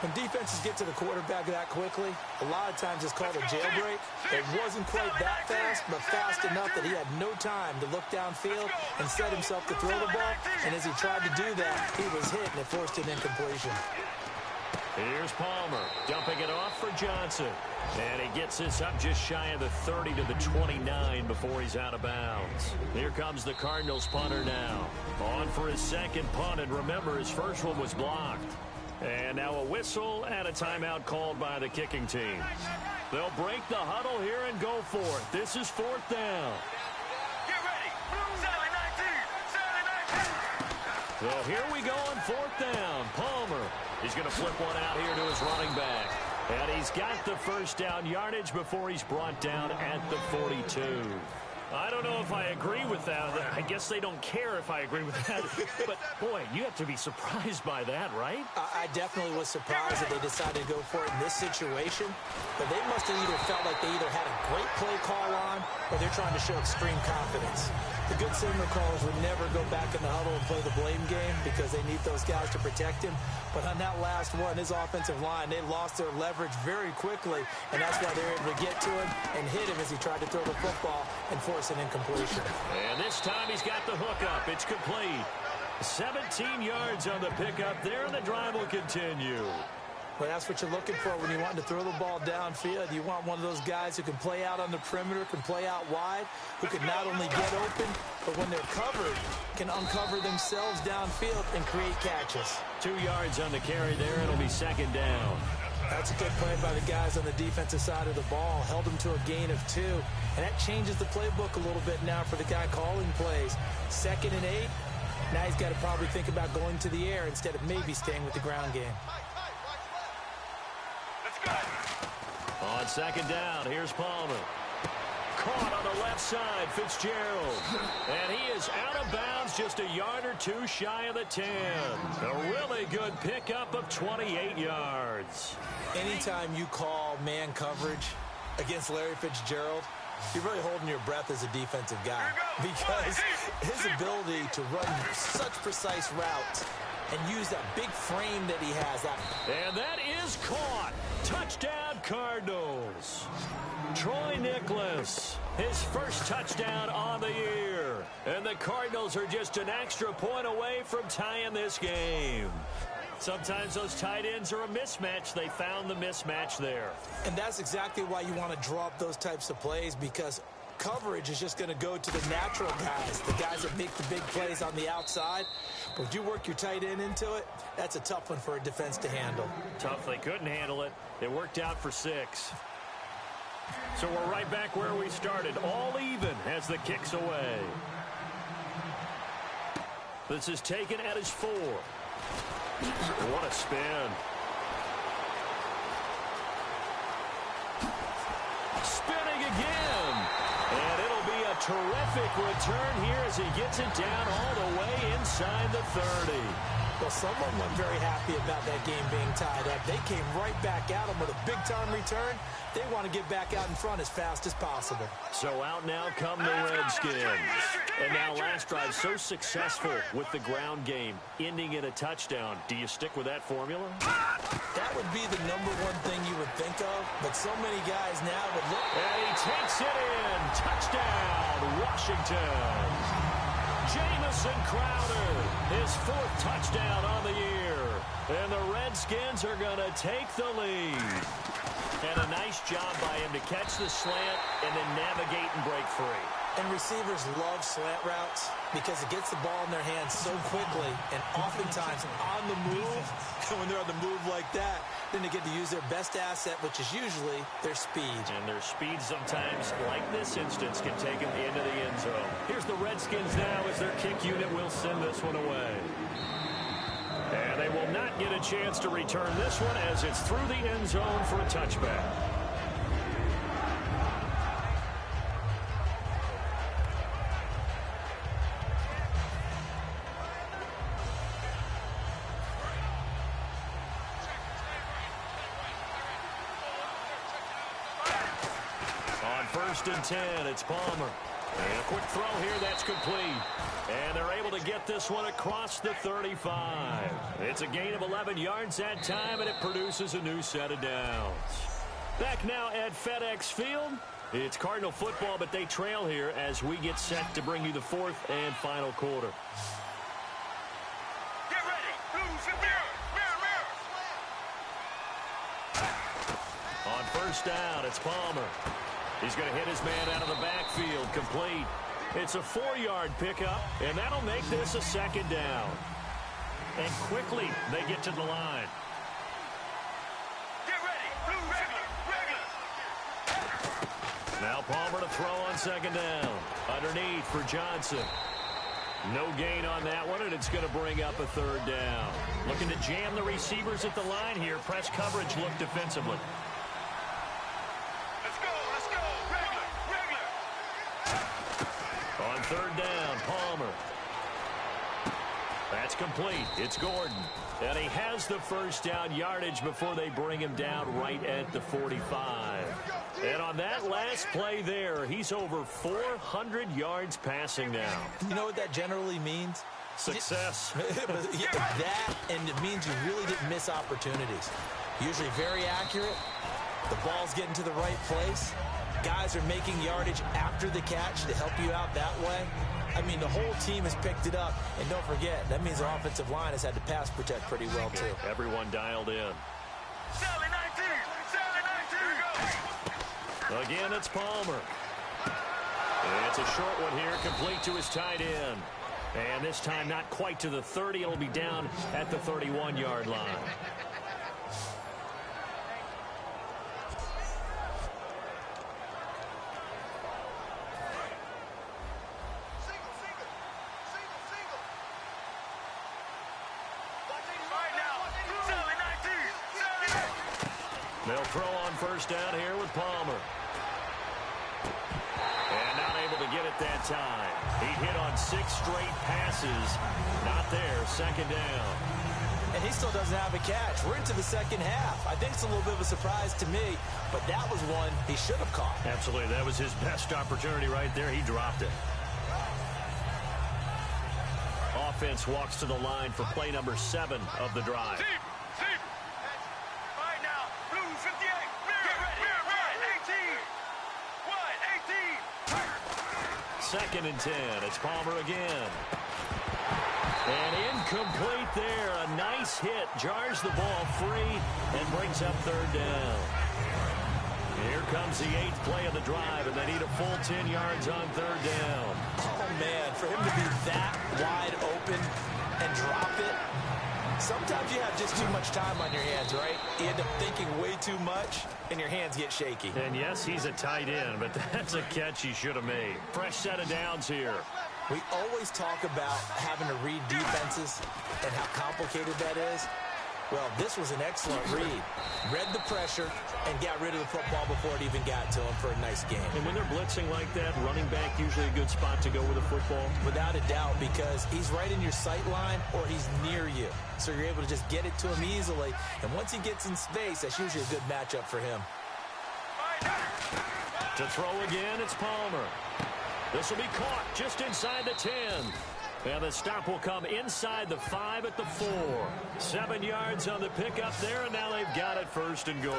When defenses get to the quarterback that quickly, a lot of times it's called a jailbreak. It wasn't quite that fast, but fast enough that he had no time to look downfield and set himself to throw the ball. And as he tried to do that, he was hit, and it forced an incompletion. Here's Palmer, dumping it off for Johnson. And he gets this up just shy of the 30 to the 29 before he's out of bounds. Here comes the Cardinals punter now. On for his 2nd punt, and remember, his first one was blocked. And now a whistle and a timeout called by the kicking team. They'll break the huddle here and go for it. This is 4th down. Get ready. Sally 19. Sally 19. So here we go on 4th down. Palmer. He's going to flip one out here to his running back. And he's got the first down yardage before he's brought down at the 42. I don't know if I agree with that. I guess they don't care if I agree with that. But, boy, you have to be surprised by that, right? I definitely was surprised that they decided to go for it in this situation. But they must have either felt like they either had a great play call on or they're trying to show extreme confidence. The good signal callers would never go back in the huddle and play the blame game because they need those guys to protect him. But on that last one, his offensive line, they lost their leverage very quickly, and that's why they were able to get to him and hit him as he tried to throw the football and force an incompletion. And this time he's got the hook up. It's complete. 17 yards on the pickup there, and the drive will continue. Well, that's what you're looking for when you want to throw the ball downfield. You want one of those guys who can play out on the perimeter, can play out wide, who can not only get open, but when they're covered, can uncover themselves downfield and create catches. 2 yards on the carry there. It'll be second down. That's a good play by the guys on the defensive side of the ball. Held them to a gain of 2. And that changes the playbook a little bit now for the guy calling plays. 2nd and 8. Now he's got to probably think about going to the air instead of maybe staying with the ground game. On second down, here's Palmer. Caught on the left side, Fitzgerald. And he is out of bounds just a yard or 2 shy of the 10. A really good pickup of 28 yards. Anytime you call man coverage against Larry Fitzgerald, you're really holding your breath as a defensive guy because his ability to run such precise routes and use that big frame that he has. And that is caught. Touchdown, Cardinals. Troy Nicholas, his first touchdown on the year. And the Cardinals are just an extra point away from tying this game. Sometimes those tight ends are a mismatch. They found the mismatch there. And that's exactly why you want to draw up those types of plays, because coverage is just going to go to the natural guys, the guys that make the big plays on the outside. But if you work your tight end into it, that's a tough one for a defense to handle. Tough. They couldn't handle it. It worked out for 6. So we're right back where we started, all even as the kick's away. This is taken at his 4. What a spin. Spinning again. And it'll be a terrific return here as he gets it down all the way inside the 30. Well, someone wasn't very happy about that game being tied up. They came right back at him with a big-time return. They want to get back out in front as fast as possible. So out now come the Redskins. And now last drive so successful with the ground game, ending in a touchdown. Do you stick with that formula? That would be the #1 thing you would think of, but so many guys now would look. And he takes it in. Touchdown, Washington. Jamison Crowder, his 4th touchdown on the year. And the Redskins are going to take the lead. And a nice job by him to catch the slant and then navigate and break free. And receivers love slant routes because it gets the ball in their hands so quickly and oftentimes on the move. And when they're on the move like that, then they get to use their best asset, which is usually their speed. And their speed sometimes, like this instance, can take them into the end zone. Here's the Redskins now as their kick unit will send this one away. And they will not get a chance to return this one as it's through the end zone for a touchback. On 1st and 10, it's Palmer. And a quick throw here, that's complete. And they're able to get this one across the 35. It's a gain of 11 yards that time, and it produces a new set of downs. Back now at FedEx Field. It's Cardinal football, but they trail here as we get set to bring you the 4th and final quarter. Get ready. Blues and mirror. On 1st down, it's Palmer. He's going to hit his man out of the backfield, complete. It's a 4-yard pickup, and that'll make this a 2nd down. And quickly, they get to the line. Get ready. Blue regular. Now Palmer to throw on 2nd down. Underneath for Johnson. No gain on that one, and it's going to bring up a 3rd down. Looking to jam the receivers at the line here. Press coverage look defensively. On 3rd down, Palmer. That's complete. It's Gordon. And he has the 1st down yardage before they bring him down right at the 45. And on that last play there, he's over 400 yards passing now. You know what that generally means? Success. That, and it means you really didn't miss opportunities. Usually very accurate. The ball's getting to the right place. Guys are making yardage after the catch to help you out that way. I mean, the whole team has picked it up. And don't forget, that means the offensive line has had to pass protect pretty well, too. Everyone dialed in. Sally 19. Sally 19. Again, it's Palmer. It's a short one here, complete to his tight end. And this time not quite to the 30. It'll be down at the 31-yard line. They'll throw on first down here with Palmer. And not able to get it that time. He hit on 6 straight passes. Not there, second down. And he still doesn't have a catch. We're into the second half. I think it's a little bit of a surprise to me, but that was one he should have caught. Absolutely. That was his best opportunity right there. He dropped it. Offense walks to the line for play number 7 of the drive. Second and 10. It's Palmer again. And incomplete there. A nice hit. Jars the ball free and brings up third down. Here comes the 8th play of the drive, and they need a full 10 yards on third down. Oh, man, for him to be that wide open and drop it. Sometimes you have just too much time on your hands, right? You end up thinking way too much, and your hands get shaky. And yes, he's a tight end, but that's a catch he should have made. Fresh set of downs here. We always talk about having to read defenses and how complicated that is. Well, this was an excellent read. Read the pressure and got rid of the football before it even got to him for a nice game. And when they're blitzing like that, running back usually a good spot to go with a football? Without a doubt, because he's right in your sight line or he's near you. So you're able to just get it to him easily. And once he gets in space, that's usually a good matchup for him. To throw again, it's Palmer. This will be caught just inside the 10. And the stop will come inside the 5 at the 4. 7 yards on the pickup there, and now they've got it first and goal.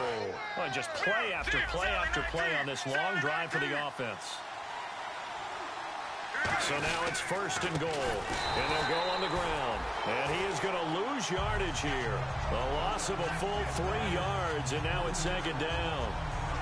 Well, just play after play after play on this long drive for the offense. So now it's first and goal, and they'll go on the ground. And he is going to lose yardage here. A loss of a full 3 yards, and now it's second down.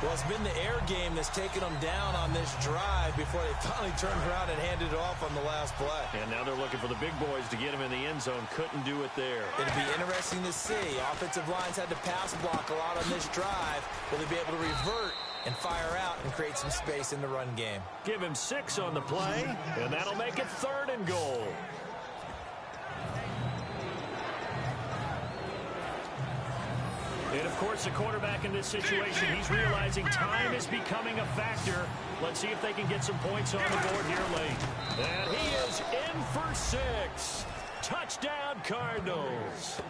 Well, it's been the air game that's taken them down on this drive before they finally turned around and handed it off on the last play. And now they're looking for the big boys to get him in the end zone. Couldn't do it there. It'll be interesting to see. Offensive lines had to pass block a lot on this drive. Will they be able to revert and fire out and create some space in the run game? Give him 6 on the play, and that'll make it third and goal. And, of course, the quarterback in this situation, he's realizing time is becoming a factor. Let's see if they can get some points on the board here late. And he is in for 6. Touchdown, Cardinals.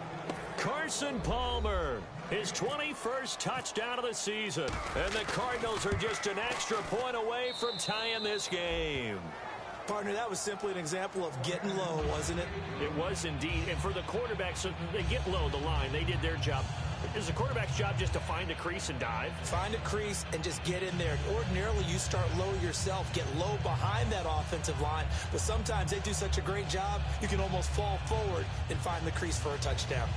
Carson Palmer, his 21st touchdown of the season. And the Cardinals are just an extra point away from tying this game. Partner, that was simply an example of getting low, wasn't it? It was indeed. And for the quarterbacks, so they get low the line. They did their job. Is the quarterback's job just to find a crease and dive? Find a crease and just get in there. Ordinarily, you start low yourself, get low behind that offensive line. But sometimes they do such a great job, you can almost fall forward and find the crease for a touchdown.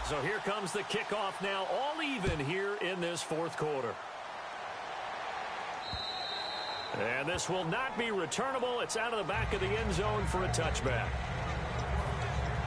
So here comes the kickoff now, all even here in this fourth quarter. And this will not be returnable. It's out of the back of the end zone for a touchback.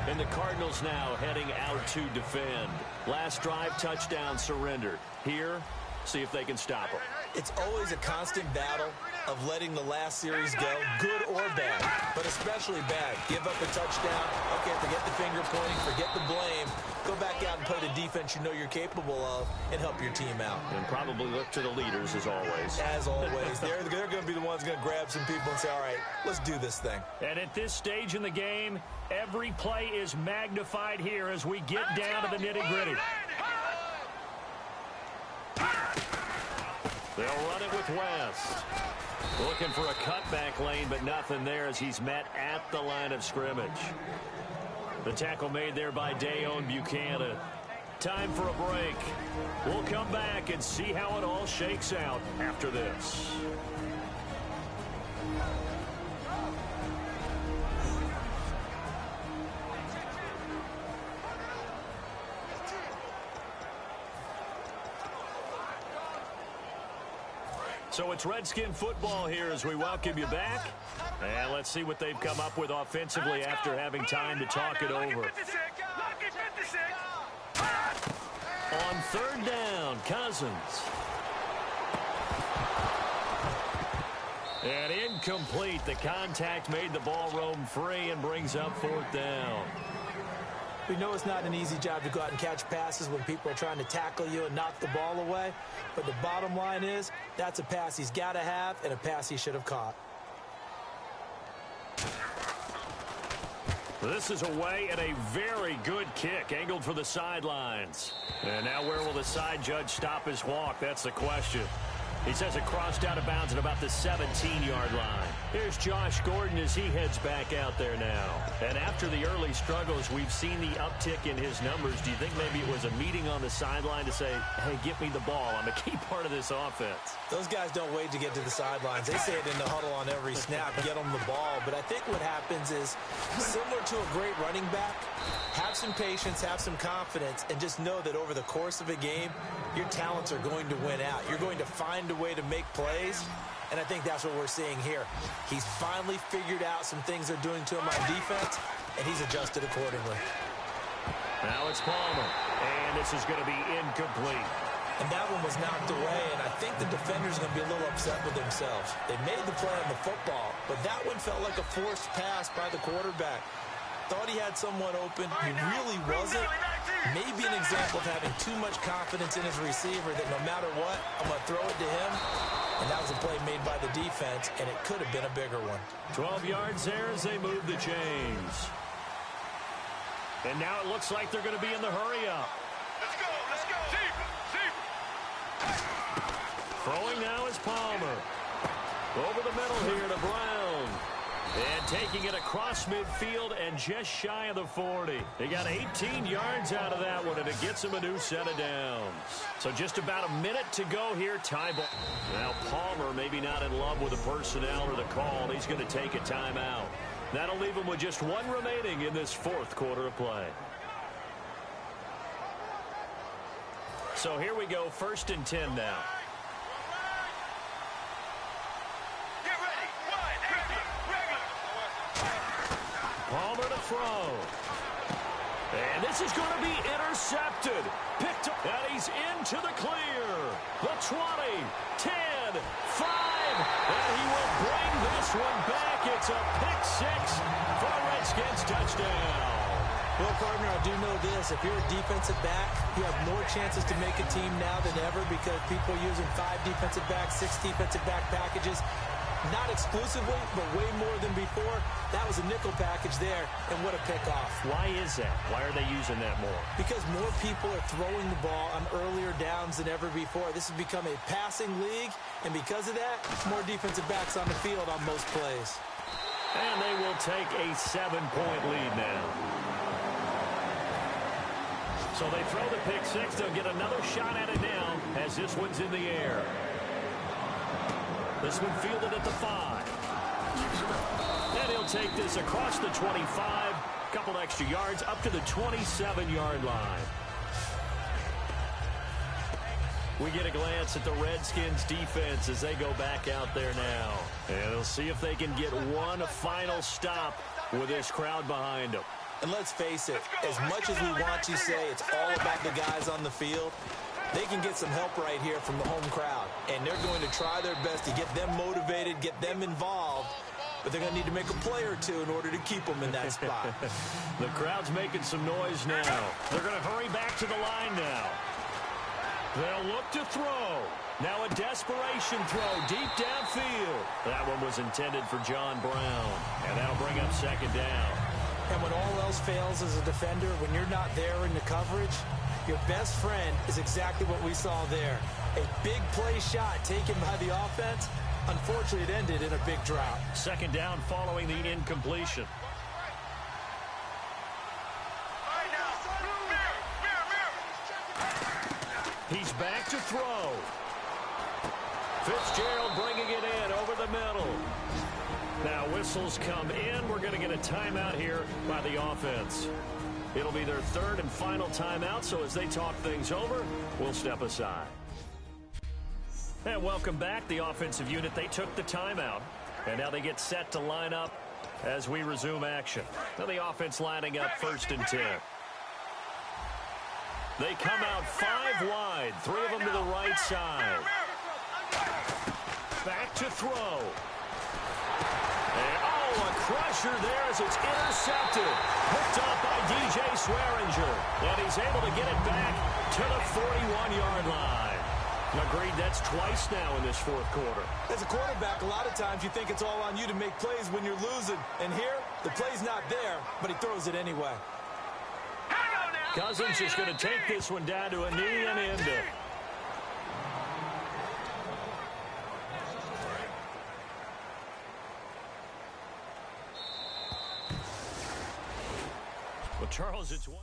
And the Cardinals now heading out to defend. Last drive, touchdown surrendered. Here, see if they can stop them. It's always a constant battle of letting the last series go, good or bad, but especially bad. Give up a touchdown. Okay, forget the finger pointing, forget the blame. Go back out and play the defense you know you're capable of and help your team out. And probably look to the leaders as always. As always. They're going to be the ones going to grab some people and say, all right, let's do this thing. And at this stage in the game, every play is magnified here as we get down to the nitty-gritty. They'll run it with West. Looking for a cutback lane, but nothing there as he's met at the line of scrimmage. The tackle made there by Dayon Buchanan. Time for a break. We'll come back and see how it all shakes out after this. So it's Redskin football here as we welcome you back. And let's see what they've come up with offensively after having time to talk it over. On third down, Cousins. And incomplete. The contact made the ball roam free and brings up fourth down. We know it's not an easy job to go out and catch passes when people are trying to tackle you and knock the ball away. But the bottom line is, that's a pass he's got to have and a pass he should have caught. This is away and a very good kick, angled for the sidelines. And now where will the side judge stop his walk? That's the question. He says it crossed out of bounds at about the 17-yard line. Here's Josh Gordon as he heads back out there now. And after the early struggles, we've seen the uptick in his numbers. Do you think maybe it was a meeting on the sideline to say, hey, get me the ball. I'm a key part of this offense. Those guys don't wait to get to the sidelines. They say it in the huddle on every snap, get them the ball. But I think what happens is, similar to a great running back, have some patience, have some confidence, and just know that over the course of a game, your talents are going to win out. You're going to find a way to make plays, and I think that's what we're seeing here. He's finally figured out some things they're doing to him on defense, and he's adjusted accordingly. Now it's Palmer, and this is going to be incomplete. And that one was knocked away, and I think the defender's going to be a little upset with themselves. They made the play on the football, but that one felt like a forced pass by the quarterback. Thought he had someone open. He really wasn't. Maybe an example of having too much confidence in his receiver that no matter what, I'm going to throw it to him. And that was a play made by the defense, and it could have been a bigger one. 12 yards there as they move the chains. And now it looks like they're going to be in the hurry-up. Let's go, let's go. Deep. Throwing now is Palmer. Over the middle here to Brown. And taking it across midfield and just shy of the 40. They got 18 yards out of that one, and it gets them a new set of downs. So just about a minute to go here. Tie ball. Now Palmer maybe not in love with the personnel or the call. He's going to take a timeout. That'll leave him with just one remaining in this fourth quarter of play. So here we go, 1st and 10 now. Palmer to throw. And this is going to be intercepted. Picked up. And he's into the clear. The 20, 10, 5. And he will bring this one back. It's a pick six for a Redskins touchdown. Well, partner, I do know this. If you're a defensive back, you have more chances to make a team now than ever because people are using 5 defensive backs, 6 defensive back packages. Not exclusively, but way more than before. That was a nickel package there, and what a pickoff. Why is that? Why are they using that more? Because more people are throwing the ball on earlier downs than ever before. This has become a passing league, and because of that, more defensive backs on the field on most plays. And they will take a 7-point lead now. So they throw the pick six. They'll get another shot at it now as this one's in the air. This one fielded at the 5. And he'll take this across the 25. Couple extra yards up to the 27-yard line. We get a glance at the Redskins defense as they go back out there now. And they'll see if they can get one final stop with this crowd behind them. And let's face it, as much as we want to say it's all about the guys on the field, they can get some help right here from the home crowd. And they're going to try their best to get them motivated, get them involved. But they're going to need to make a play or two in order to keep them in that spot. The crowd's making some noise now. They're going to hurry back to the line now. They'll look to throw. Now a desperation throw deep downfield. That one was intended for John Brown. And that'll bring up 2nd down. And when all else fails as a defender, when you're not there in the coverage, your best friend is exactly what we saw there. A big play shot taken by the offense. Unfortunately, it ended in a big drop. 2nd down following the incompletion. He's back to throw. Fitzgerald bringing it in over the middle. Now whistles come in. We're going to get a timeout here by the offense. It'll be their third and final timeout, so as they talk things over, we'll step aside. And welcome back, the offensive unit. They took the timeout, and now they get set to line up as we resume action. Now the offense lining up 1st and 10. They come out 5 wide, 3 of them to the right side. Back to throw. And, a crusher there as it's intercepted. Picked up by DJ Swearinger. And he's able to get it back to the 41-yard line. Agreed, that's twice now in this 4th quarter. As a quarterback, a lot of times you think it's all on you to make plays when you're losing. And here, the play's not there, but he throws it anyway. Cousins is going to take this one down to a knee and end it. Well, Charles, it's one.